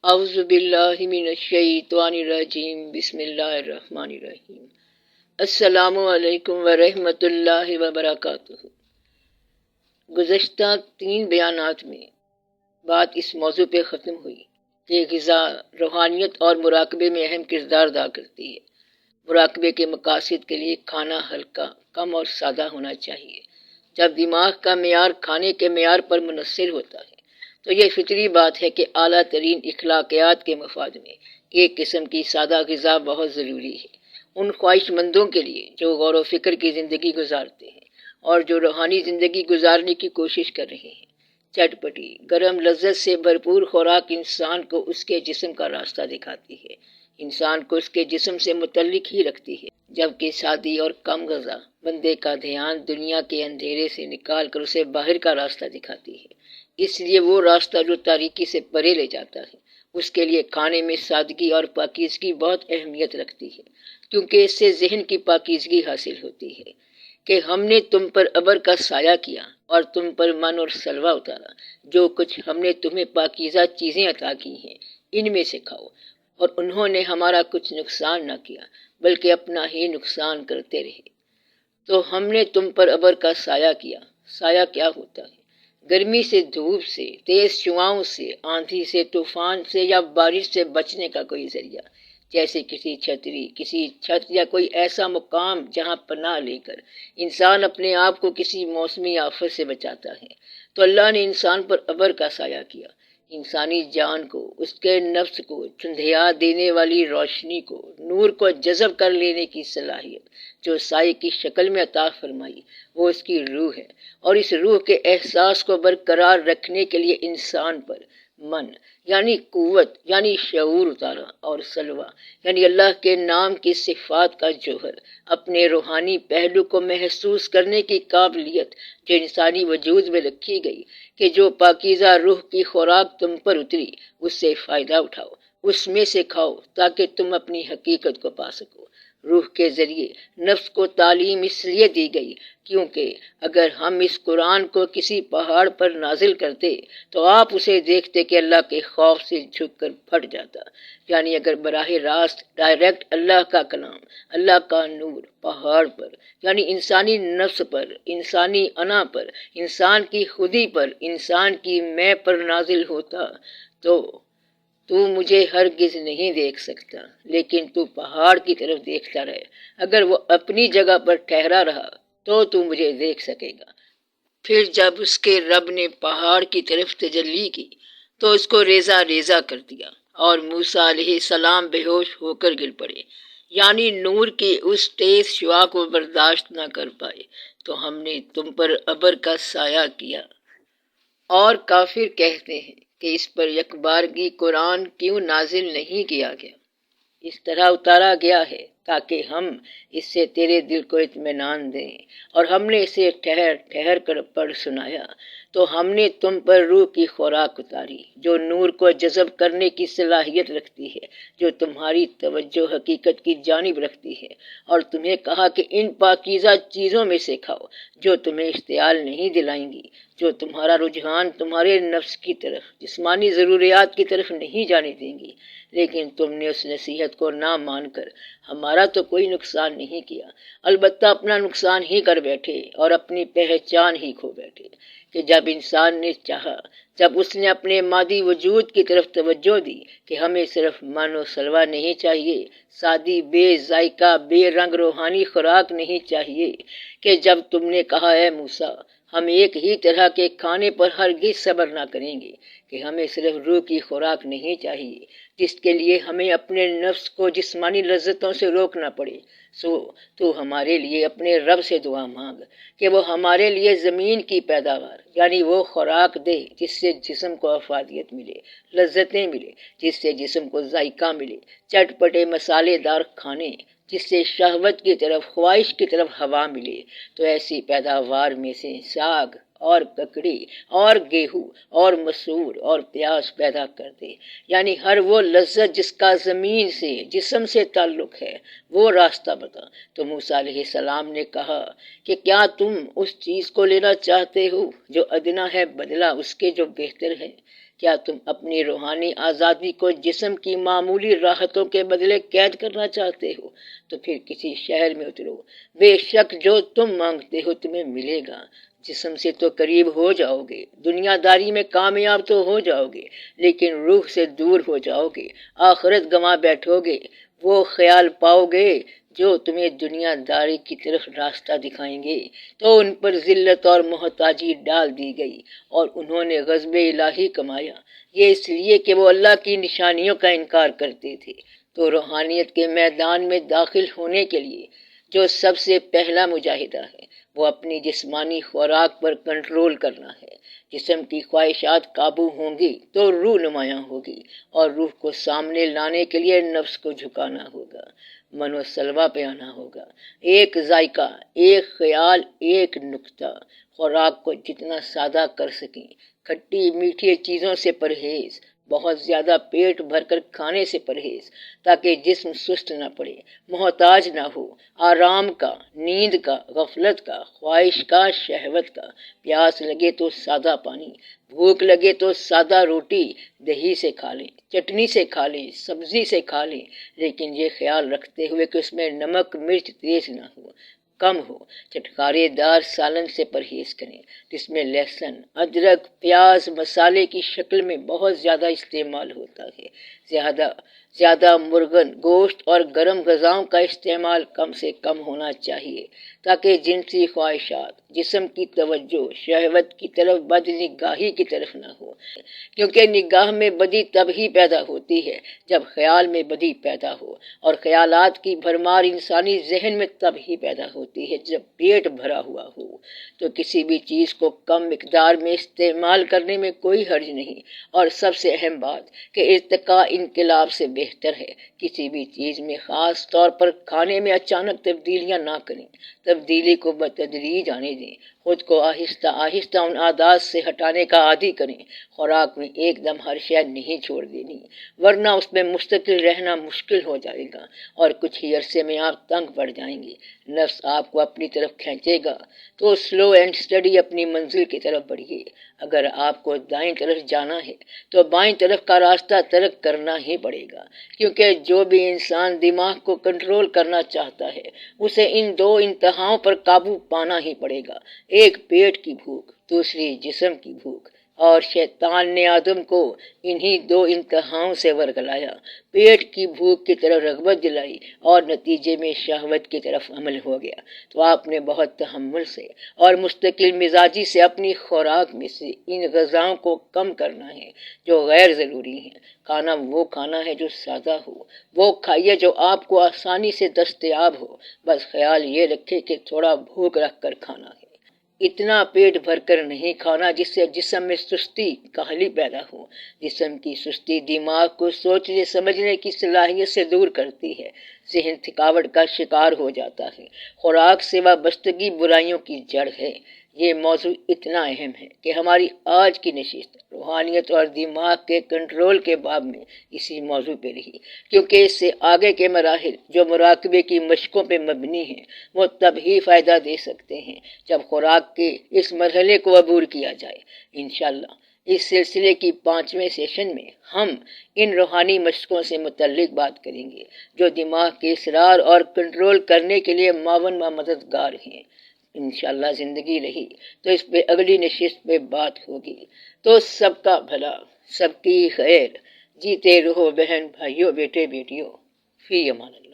اعوذ باللہ من الشیطان الرجیم، بسم اللہ الرحمن الرحیم۔ السلام علیکم ورحمۃ اللہ وبرکاتہ۔ گزشتہ 3 بیانات میں بات اس موضوع پہ ختم ہوئی کہ غذا روحانیت اور مراقبے میں اہم کردار ادا کرتی ہے۔ مراقبے کے مقاصد کے لیے کھانا ہلکا، کم اور سادہ ہونا چاہیے۔ جب دماغ کا معیار کھانے کے معیار پر منحصر ہوتا ہے تو یہ فطری بات ہے کہ اعلیٰ ترین اخلاقیات کے مفاد میں ایک قسم کی سادہ غذا بہت ضروری ہے۔ ان خواہش مندوں کے لیے جو غور و فکر کی زندگی گزارتے ہیں اور جو روحانی زندگی گزارنے کی کوشش کر رہے ہیں۔ چٹپٹی، گرم لذت سے بھرپور خوراک انسان کو اس کے جسم کا راستہ دکھاتی ہے، انسان کو اس کے جسم سے متعلق ہی رکھتی ہے، جبکہ سادی اور کم غذا بندے کا دھیان دنیا کے اندھیرے سے نکال کر اسے باہر کا راستہ دکھاتی ہے۔ اس لیے وہ راستہ جو تاریکی سے پرے لے جاتا ہے، اس کے لیے کھانے میں سادگی اور پاکیزگی بہت اہمیت رکھتی ہے، کیونکہ اس سے ذہن کی پاکیزگی حاصل ہوتی ہے کہ ہم نے تم پر ابر کا سایہ کیا اور تم پر من اور سلوہ اتارا۔ جو کچھ ہم نے تمہیں پاکیزہ چیزیں عطا کی ہیں، ان میں سے کھاؤ، اور انہوں نے ہمارا کچھ نقصان نہ کیا بلکہ اپنا ہی نقصان کرتے رہے۔ تو ہم نے تم پر ابر کا سایہ کیا۔ سایہ کیا ہوتا ہے؟ گرمی سے، دھوپ سے، تیز شعاؤں سے، آندھی سے، طوفان سے یا بارش سے بچنے کا کوئی ذریعہ، جیسے کسی چھتری، کسی چھت یا کوئی ایسا مقام جہاں پناہ لے کر انسان اپنے آپ کو کسی موسمی آفت سے بچاتا ہے۔ تو اللہ نے انسان پر ابر کا سایہ کیا، انسانی جان کو، اس کے نفس کو چندھیا دینے والی روشنی کو، نور کو جذب کر لینے کی صلاحیت جو سائے کی شکل میں عطا فرمائی، وہ اس کی روح ہے۔ اور اس روح کے احساس کو برقرار رکھنے کے لیے انسان پر من یعنی قوت یعنی شعور اتارا، اور سلوہ یعنی اللہ کے نام کی صفات کا جوہر، اپنے روحانی پہلو کو محسوس کرنے کی قابلیت جو انسانی وجود میں رکھی گئی کہ جو پاکیزہ روح کی خوراک تم پر اتری، اس سے فائدہ اٹھاؤ، اس میں سے کھاؤ تاکہ تم اپنی حقیقت کو پا سکو۔ روح کے ذریعے نفس کو تعلیم اس لیے دی گئی کیونکہ اگر ہم اس قرآن کو کسی پہاڑ پر نازل کرتے تو آپ اسے دیکھتے کہ اللہ کے خوف سے جھک کر پھٹ جاتا۔ یعنی اگر براہ راست ڈائریکٹ اللہ کا کلام، اللہ کا نور پہاڑ پر یعنی انسانی نفس پر، انسانی انا پر، انسان کی خودی پر، انسان کی میں پر نازل ہوتا تو مجھے ہرگز نہیں دیکھ سکتا، لیکن تو پہاڑ کی طرف دیکھتا رہے۔ اگر وہ اپنی جگہ پر ٹھہرا رہا تو مجھے دیکھ سکے گا۔ پھر جب اس کے رب نے پہاڑ کی طرف تجلی کی تو اس کو ریزہ ریزہ کر دیا اور موسیٰ علیہ السلام بے ہوش ہو کر گر پڑے، یعنی نور کی اس تیز شعاع کو برداشت نہ کر پائے۔ تو ہم نے تم پر ابر کا سایہ کیا۔ اور کافر کہتے ہیں کہ اس پر یک بارگی قرآن کیوں نازل نہیں کیا گیا؟ اس طرح اتارا گیا ہے تاکہ ہم اس سے تیرے دل کو اطمینان دیں، اور ہم نے اسے ٹھہر ٹھہر کر پڑھ سنایا۔ تو ہم نے تم پر روح کی خوراک اتاری جو نور کو جذب کرنے کی صلاحیت رکھتی ہے، جو تمہاری توجہ حقیقت کی جانب رکھتی ہے، اور تمہیں کہا کہ ان پاکیزہ چیزوں میں سے کھاؤ جو تمہیں اشتعال نہیں دلائیں گی، جو تمہارا رجحان تمہارے نفس کی طرف، جسمانی ضروریات کی طرف نہیں جانے دیں گی۔ لیکن تم نے اس نصیحت کو نہ مان کر ہمارا تو کوئی نقصان نہیں کیا، البتہ اپنا نقصان ہی کر بیٹھے اور اپنی پہچان ہی کھو بیٹھے۔ کہ جب انسان نے چاہا، جب اس نے اپنے مادی وجود کی طرف توجہ دی کہ ہمیں صرف من و سلوہ نہیں چاہیے، سادی بے ذائقہ بے رنگ روحانی خوراک نہیں چاہیے، کہ جب تم نے کہا اے موسیٰ ہم ایک ہی طرح کے کھانے پر ہرگز صبر نہ کریں گے، کہ ہمیں صرف روح کی خوراک نہیں چاہیے جس کے لیے ہمیں اپنے نفس کو جسمانی لذتوں سے روکنا پڑے، تو ہمارے لیے اپنے رب سے دعا مانگ کہ وہ ہمارے لیے زمین کی پیداوار یعنی وہ خوراک دے جس سے جسم کو افادیت ملے، لذتیں ملے جس سے جسم کو ذائقہ ملے، چٹپٹے مسالے دار کھانے جس سے شہوت کی طرف، خواہش کی طرف ہوا ملے۔ تو ایسی پیداوار میں سے ساگ اور ککڑی اور گیہوں اور مسور اور پیاز پیدا کر دے، یعنی ہر وہ لذت جس کا زمین سے، جسم سے تعلق ہے، وہ راستہ بتا۔ تو موسیٰ علیہ السلام نے کہا کہ کیا تم اس چیز کو لینا چاہتے ہو جو ادنا ہے بدلہ اس کے جو بہتر ہے؟ کیا تم اپنی روحانی آزادی کو جسم کی معمولی راحتوں کے بدلے قید کرنا چاہتے ہو؟ تو پھر کسی شہر میں اترو، بے شک جو تم مانگتے ہو تمہیں ملے گا۔ جسم سے تو قریب ہو جاؤ گے، دنیا داری میں کامیاب تو ہو جاؤ گے، لیکن روح سے دور ہو جاؤ گے، آخرت گنوا بیٹھو گے۔ وہ خیال پاؤ گے جو تمہیں دنیا داری کی طرف راستہ دکھائیں گے۔ تو ان پر ذلت اور محتاجی ڈال دی گئی اور انہوں نے غضب الہی کمایا، یہ اس لیے کہ وہ اللہ کی نشانیوں کا انکار کرتے تھے۔ تو روحانیت کے میدان میں داخل ہونے کے لیے جو سب سے پہلا مجاہدہ ہے وہ اپنی جسمانی خوراک پر کنٹرول کرنا ہے۔ جسم کی خواہشات قابو ہوں گی تو روح نمایاں ہوگی، اور روح کو سامنے لانے کے لیے نفس کو جھکانا ہوگا، من و سلوہ پہ آنا ہوگا۔ ایک ذائقہ، ایک خیال، ایک نقطہ۔ خوراک کو جتنا سادہ کر سکیں، کھٹی میٹھی چیزوں سے پرہیز، بہت زیادہ پیٹ بھر کر کھانے سے پرہیز، تاکہ جسم سست نہ پڑے، محتاج نہ ہو، آرام کا، نیند کا، غفلت کا، خواہش کا، شہوت کا۔ پیاس لگے تو سادہ پانی، بھوک لگے تو سادہ روٹی دہی سے کھا لیں، چٹنی سے کھا لیں، سبزی سے کھا لیں، لیکن یہ خیال رکھتے ہوئے کہ اس میں نمک مرچ تیز نہ ہو، کم ہو۔ چٹکارے دار سالن سے پرہیز کریں جس میں لہسن، ادرک، پیاز مسالے کی شکل میں بہت زیادہ استعمال ہوتا ہے۔ زیادہ مرغن گوشت اور گرم غذاؤں کا استعمال کم سے کم ہونا چاہیے، تاکہ جنسی خواہشات، جسم کی توجہ شہوت کی طرف، بد نگاہی کی طرف نہ ہو، کیونکہ نگاہ میں بدی تب ہی پیدا ہوتی ہے جب خیال میں بدی پیدا ہو، اور خیالات کی بھرمار انسانی ذہن میں تب ہی پیدا ہوتی ہے جب پیٹ بھرا ہوا ہو۔ تو کسی بھی چیز کو کم مقدار میں استعمال کرنے میں کوئی حرج نہیں، اور سب سے اہم بات کہ ارتقاء انقلاب سے بہتر ہے۔ کسی بھی چیز میں، خاص طور پر کھانے میں، اچانک تبدیلیاں نہ کریں، تبدیلی کو بتدریج آنے دیں، خود کو آہستہ آہستہ ان عادات سے ہٹانے کا عادی کریں۔ خوراک میں ایک دم ہر شے نہیں چھوڑ دینی، ورنہ اس میں مستقل رہنا مشکل ہو جائے گا، اور کچھ ہی عرصے میں آپ تنگ پڑ جائیں گے، نفس آپ کو اپنی طرف کھینچے گا۔ تو سلو اینڈ سٹڈی اپنی منزل کی طرف بڑھیے۔ اگر آپ کو دائیں طرف جانا ہے تو بائیں طرف کا راستہ ترک کرنا ہی پڑے گا، کیونکہ جو بھی انسان دماغ کو کنٹرول کرنا چاہتا ہے اسے ان دو انتہاؤں پر قابو پانا ہی پڑے گا، ایک پیٹ کی بھوک، دوسری جسم کی بھوک۔ اور شیطان نے آدم کو انہی دو انتہاؤں سے ورگلایا، پیٹ کی بھوک کی طرف رغبت دلائی اور نتیجے میں شہوت کی طرف عمل ہو گیا۔ تو آپ نے بہت تحمل سے اور مستقل مزاجی سے اپنی خوراک میں سے ان غذاؤں کو کم کرنا ہے جو غیر ضروری ہیں۔ کھانا وہ کھانا ہے جو سادہ ہو، وہ کھائیے جو آپ کو آسانی سے دستیاب ہو، بس خیال یہ رکھے کہ تھوڑا بھوک رکھ کر کھانا ہے، اتنا پیٹ بھر کر نہیں کھانا جس سے جسم میں سستی کاہلی پیدا ہو۔ جسم کی سستی دماغ کو سوچنے سمجھنے کی صلاحیت سے دور کرتی ہے، ذہن تھکاوٹ کا شکار ہو جاتا ہے۔ خوراک سے وابستگی برائیوں کی جڑ ہے۔ یہ موضوع اتنا اہم ہے کہ ہماری آج کی نشست روحانیت اور دماغ کے کنٹرول کے باب میں اسی موضوع پہ رہی، کیونکہ اس سے آگے کے مراحل جو مراقبے کی مشقوں پہ مبنی ہیں وہ تب ہی فائدہ دے سکتے ہیں جب خوراک کے اس مرحلے کو عبور کیا جائے۔ انشاءاللہ اس سلسلے کی 5ویں سیشن میں ہم ان روحانی مشقوں سے متعلق بات کریں گے جو دماغ کے اصرار اور کنٹرول کرنے کے لیے معاون و مددگار ہیں۔ انشاءاللہ زندگی رہی تو اس پہ اگلی نشست پہ بات ہوگی۔ تو سب کا بھلا، سب کی خیر، جیتے رہو بہن بھائیوں، بیٹے بیٹیوں، فی امان اللہ۔